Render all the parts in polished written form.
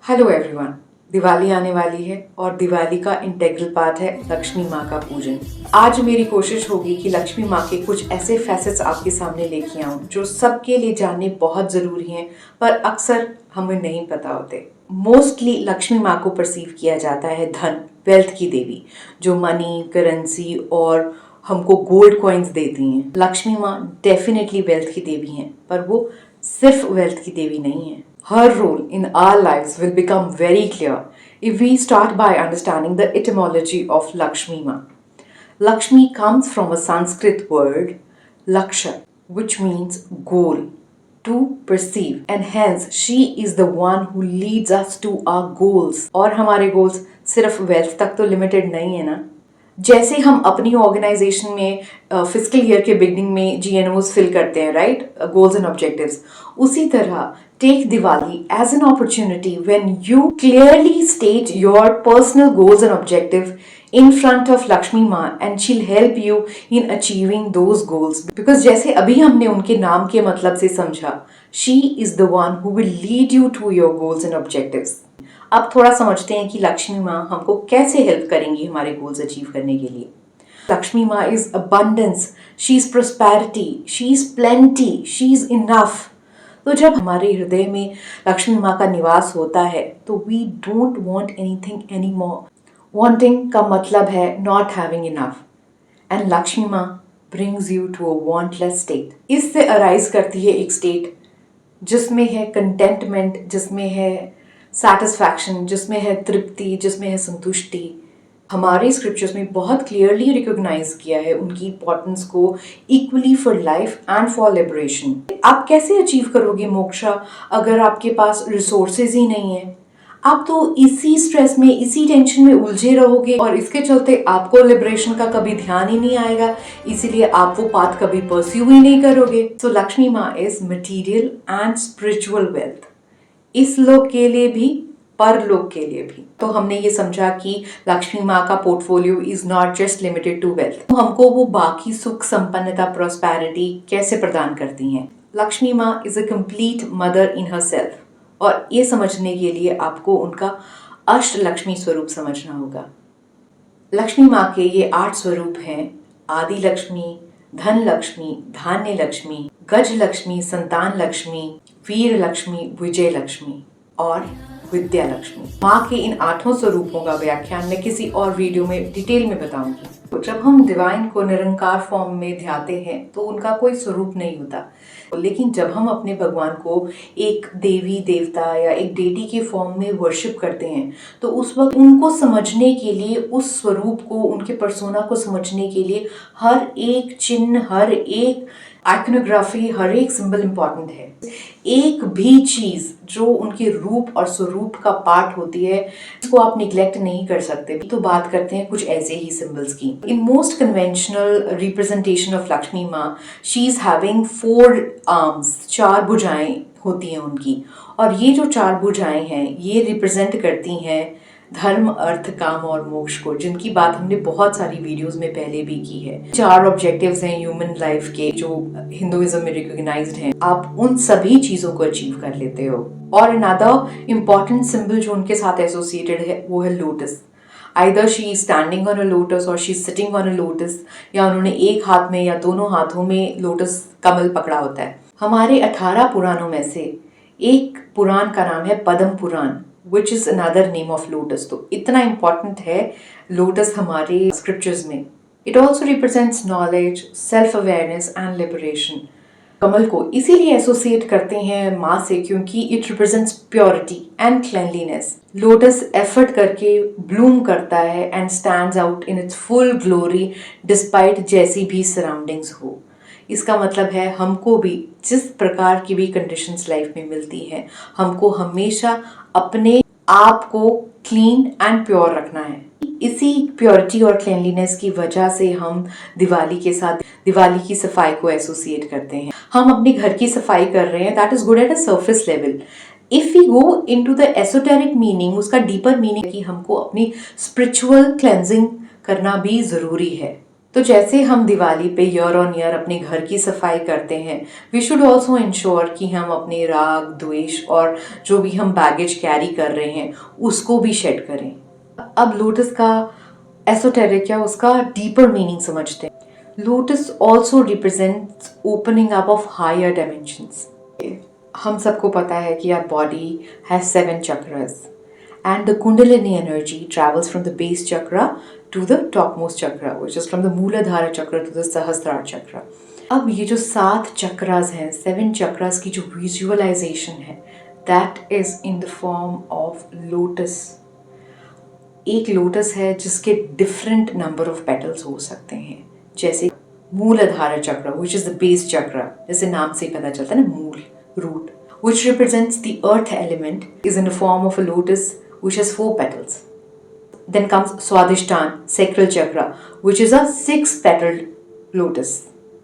Hello everyone. Diwali आने वाली है और दिवाली का इंटेग्रल पार्ट है लक्ष्मी माँ का पूजन। आज मेरी कोशिश होगी कि लक्ष्मी माँ के कुछ ऐसे फैसेट्स आपके सामने लेके आऊं जो सबके लिए जानने बहुत ज़रूरी हैं पर अक्सर हमें नहीं पता होते। मोस्टली लक्ष्मी माँ को परसीव किया जाता है धन, वेल्थ की देवी, जो मनी, करेंसी और हमको गोल्ड कॉइन्स देती हैं। लक्ष्मी माँ डेफिनेटली वेल्थ की देवी हैं, पर वो सिर्फ वेल्थ की देवी नहीं है। Her role in our lives will become very clear if we start by understanding the etymology of Lakshmi Ma. Lakshmi comes from a Sanskrit word laksha, which means goal, to perceive, and hence she is the one who leads us to our goals. और हमारे goals सिर्फ wealth तक तो limited नहीं है ना। जैसे हम अपनी ऑर्गेनाइजेशन में फिस्कल ईयर के बिगनिंग में GNOs फिल करते हैं, राइट, गोल्स एंड ऑब्जेक्टिव्स, उसी तरह take Diwali as an opportunity when you clearly state your personal goals and objective in front of Lakshmi Ma and she'll help you in achieving those goals. Because जैसे अभी हमने उनके नाम के मतलब से समझा, she is the one who will lead you to your goals and objectives. अब थोड़ा समझते हैं कि लक्ष्मी माँ हमको कैसे हेल्प करेंगी हमारे गोल्स अचीव करने के लिए। लक्ष्मी माँ is abundance, she is prosperity, she is plenty, she is enough. तो जब हमारे हृदय में लक्ष्मी माँ का निवास होता है तो we don't want anything any more. Wanting का मतलब है not having enough, and Lakshmi माँ brings you to a wantless state. इससे अराइज करती है एक स्टेट जिसमें है कंटेंटमेंट, जिसमें है सैटिस्फैक्शन, जिसमें है तृप्ति, जिसमें है संतुष्टि। हमारे स्क्रिप्चर्स में बहुत क्लियरली रिकॉग्नाइज किया है उनकी इंपॉर्टेंस को equally for life and for liberation. आप कैसे अचीव करोगे मोक्षा अगर आपके पास रिसोर्सेज ही नहीं है? आप तो इसी स्ट्रेस में, इसी टेंशन में उलझे रहोगे और इसके चलते आपको लिबरेशन का कभी ध्यान ही नहीं आएगा, इसीलिए आप वो पाथ कभी परस्यू ही नहीं करोगे। सो लक्ष्मी माँ is material and spiritual wealth, इस लोक के लिए भी, परलोक के लिए भी। तो हमने ये समझा कि लक्ष्मी माँ का portfolio is not just limited to wealth. तो हमको वो बाकी सुख, संपन्नता, प्रोस्पेरिटी कैसे प्रदान करती हैं। लक्ष्मी माँ is a complete mother in her self, और ये समझने के लिए आपको उनका अष्ट लक्ष्मी स्वरूप समझना होगा। लक्ष्मी माँ के ये 8 स्वरूप हैं: आदि लक्ष्मी, धन लक्ष्मी, धान्य लक्ष्मी, गज लक्ष्मी, संतान लक्ष्मी, वीर लक्ष्मी, विजय लक्ष्मी और विद्या लक्ष्मी। माँ के इन 8 स्वरूपों का व्याख्यान मैं किसी और वीडियो में डिटेल में बताऊंगी। तो जब हम डिवाइन को निरंकार फॉर्म में ध्याते हैं तो उनका कोई स्वरूप नहीं होता, लेकिन जब हम अपने भगवान को एक देवी देवता या एक डेटी के फॉर्म में वर्शिप करते हैं तो उस वक्त उनको समझने के लिए, उस स्वरूप को, उनके पर्सोना को समझने के लिए हर एक चिन्ह, हर एक आइकनोग्राफी, हर एक सिंबल इंपॉर्टेंट है। एक भी चीज जो उनके रूप और स्वरूप का पार्ट होती है इसको आप निग्लेक्ट नहीं कर सकते। तो बात करते हैं कुछ ऐसे ही सिंबल्स की। In most conventional representation of Lakshmi माँ, शी इज हैविंग 4 आर्म्स, 4 भुजाएं होती हैं उनकी, और ये जो 4 भुजाएं हैं ये रिप्रेजेंट करती हैं धर्म, अर्थ, काम और मोक्ष को, जिनकी बात हमने बहुत सारी वीडियोस में पहले भी की है। 4 ऑब्जेक्टिव्स हैं ह्यूमन लाइफ के जो हिंदुइज्म में रिकॉग्नाइज्ड हैं। आप उन सभी चीजों को अचीव कर लेते हो। और अनदर इम्पॉर्टेंट सिंबल जो उनके साथ एसोसिएटेड है वो है lotus. Either she is standing on a lotus और she is sitting on a lotus, या उन्होंने एक हाथ में या दोनों हाथों में लोटस कमल पकड़ा होता है। हमारे 18 पुराणों में से एक पुराण का नाम है Padma Purana, which is another name of lotus। तो इतना important है लोटस हमारे स्क्रिप्चर्स में। It also represents knowledge, self-awareness and liberation। कमल को इसीलिए एसोसिएट करते हैं माँ से क्योंकि it represents purity and cleanliness। Lotus effort करके ब्लूम करता है and stands out in its full glory despite जैसी भी सराउंडिंग्स हो। इसका मतलब है हमको भी जिस प्रकार की भी कंडीशंस लाइफ में मिलती हैं, हमको हमेशा अपने आप को क्लीन एंड प्योर रखना है। इसी प्योरिटी और क्लीनलीनेस की वजह से हम दिवाली के साथ दिवाली की सफाई को एसोसिएट करते हैं। हम अपने घर की सफाई कर रहे हैं, that is good at a surface level. If we go into the esoteric meaning, उसका डीपर मीनिंग कि हमको अपनी स्पिरिचुअल क्लेंजिंग करना भी जरूरी है। तो जैसे हम दिवाली पे ईयर ऑन ईयर अपने घर की सफाई करते हैं, वी शुड ऑल्सो इंश्योर कि हम अपने राग, द्वेष और जो भी हम बैगेज कैरी कर रहे हैं उसको भी शेड करें। अब लोटस का एसोटेरिक या उसका डीपर मीनिंग समझते हैं। Lotus also represents opening up of higher dimensions. हम सबको पता है कि our body has 7 chakras and the Kundalini energy travels from the base chakra to the topmost chakra, which is from the Mooladhara chakra to the Sahasrara chakra. अब ये जो 7 चक्रास हैं, 7 चक्रास की जो विजुअलाइजेशन है, that is in the form of lotus. एक lotus है जिसके डिफरेंट नंबर ऑफ पेटल्स हो सकते हैं, जैसे मूलाधार चक्र which is the base chakra, जैसे नाम से पता चलता है ना, मूल, root, which represents the earth element, is in the form of a lotus which has 4 petals. Then comes Swadhisthana, sacral chakra, which is a 6-petaled lotus.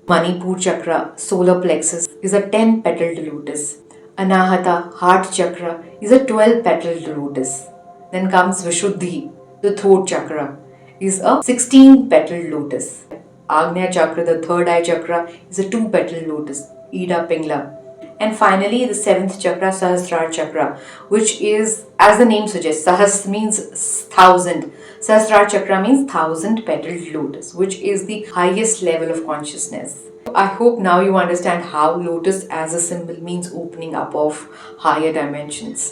Manipur chakra, solar plexus, is a 10-petaled lotus. Anahata, heart chakra, is a 12-petaled lotus. Then comes Vishuddhi, the throat chakra, is a 16-petaled lotus. Agnya chakra, the third eye chakra, is a 2-petaled lotus. Ida Pingla. And finally, the 7th chakra, Sahasrara chakra, which is, as the name suggests, Sahas means 1000. Sahasrara chakra means 1000-petaled lotus, which is the highest level of consciousness. I hope now you understand how lotus as a symbol means opening up of higher dimensions.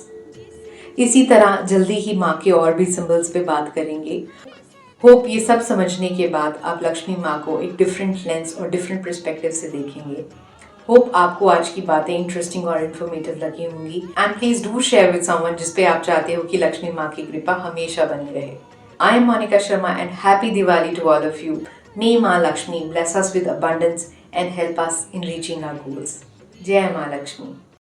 इसी तरह जल्दी ही माँ के और भी symbols पे बात करेंगे। होप ये सब समझने के बाद आप लक्ष्मी माँ को एक डिफरेंट लेंस और डिफरेंट पर्सपेक्टिव से देखेंगे। होप आपको आज की बातें इंटरेस्टिंग और इन्फॉर्मेटिव लगी होंगी। And please do share with someone जिस पे आप चाहते हो कि लक्ष्मी माँ की कृपा हमेशा बनी रहे। I am Monica Sharma and happy Diwali to all of you. May माँ Lakshmi bless us with abundance and help us in reaching our goals. जय माँ लक्ष्मी।